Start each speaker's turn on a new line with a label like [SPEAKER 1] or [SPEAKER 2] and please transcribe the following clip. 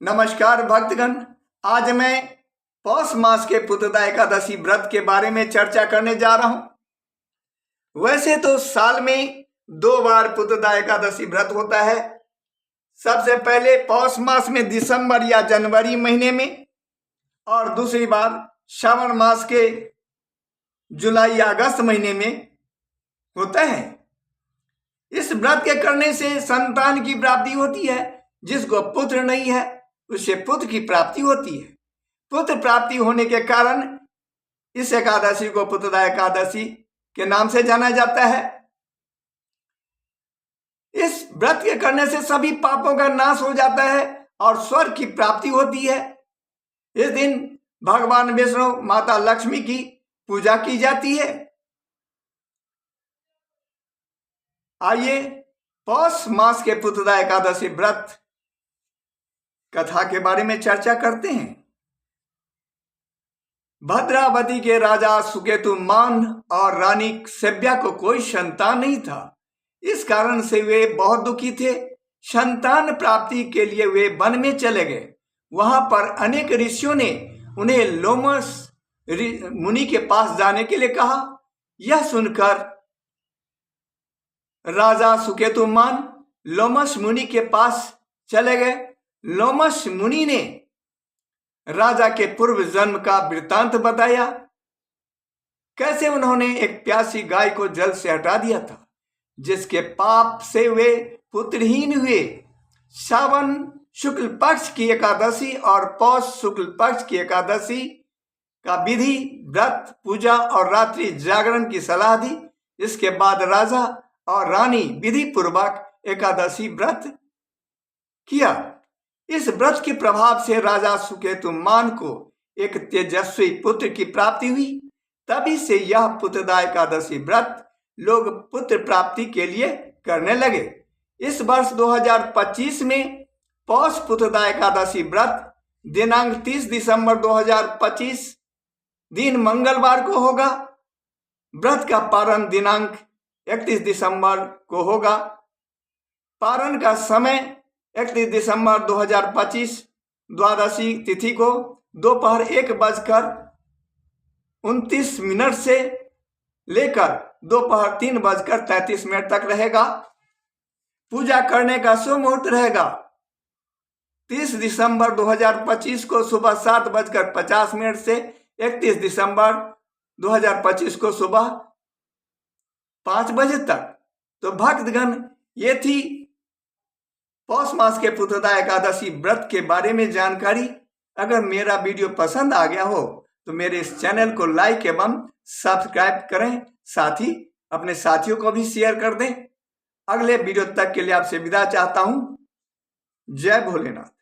[SPEAKER 1] नमस्कार भक्तगण। आज मैं पौष मास के पुत्रदा एकादशी व्रत के बारे में चर्चा करने जा रहा हूं। वैसे तो साल में 2 बार पुत्रदा एकादशी व्रत होता है। सबसे पहले पौष मास में दिसंबर या जनवरी महीने में, और दूसरी बार श्रावण मास के जुलाई या अगस्त महीने में होता है। इस व्रत के करने से संतान की प्राप्ति होती है। जिसको पुत्र नहीं है उससे पुत्र की प्राप्ति होती है। पुत्र प्राप्ति होने के कारण इस एकादशी को पुत्रदा एकादशी के नाम से जाना जाता है। इस व्रत के करने से सभी पापों का नाश हो जाता है और स्वर्ग की प्राप्ति होती है। इस दिन भगवान विष्णु, माता लक्ष्मी की पूजा की जाती है। आइए पौष मास के पुत्रदा एकादशी व्रत कथा के बारे में चर्चा करते हैं। भद्रावती के राजा सुकेतुमान और रानी सेव्या को कोई संतान नहीं था। इस कारण से वे बहुत दुखी थे। संतान प्राप्ति के लिए वे वन में चले गए। वहां पर अनेक ऋषियों ने उन्हें लोमस मुनि के पास जाने के लिए कहा। यह सुनकर राजा सुकेतुमान लोमस मुनि के पास चले गए। लोमस मुनि ने राजा के पूर्व जन्म का वृत्तांत बताया, कैसे उन्होंने एक प्यासी गाय को जल से हटा दिया था, जिसके पाप से वे पुत्रहीन हुए। श्रावण शुक्ल पक्ष की एकादशी और पौष शुक्ल पक्ष की एकादशी का विधि, व्रत, पूजा और रात्रि जागरण की सलाह दी। इसके बाद राजा और रानी विधि पूर्वक एकादशी व्रत किया। इस व्रत के प्रभाव से राजा सुकेतुमान को एक तेजस्वी पुत्र की प्राप्ति हुई। तभी से यह पुत्रदा एकादशी व्रत लोग पुत्र प्राप्ति के लिए करने लगे। इस वर्ष 2025 में पौष पुत्रदा एकादशी व्रत दिनांक 30 दिसंबर 2025 दिन मंगलवार को होगा। व्रत का पारण दिनांक 31 दिसंबर को होगा। पारण का समय 31 दिसंबर 2025 द्वादशी तिथि को दोपहर 1:29 से लेकर दोपहर 3:33 तक रहेगा। पूजा करने का शुभ मुहूर्त रहेगा 30 दिसंबर 2025 को सुबह 7:50 से 31 दिसंबर 2025 को सुबह 5 बजे तक। तो भक्तगण, ये थी पौष मास के पुत्रदा एकादशी व्रत के बारे में जानकारी। अगर मेरा वीडियो पसंद आ गया हो तो मेरे इस चैनल को लाइक एवं सब्सक्राइब करें। साथ ही अपने साथियों को भी शेयर कर दें। अगले वीडियो तक के लिए आपसे विदा चाहता हूं। जय भोलेनाथ।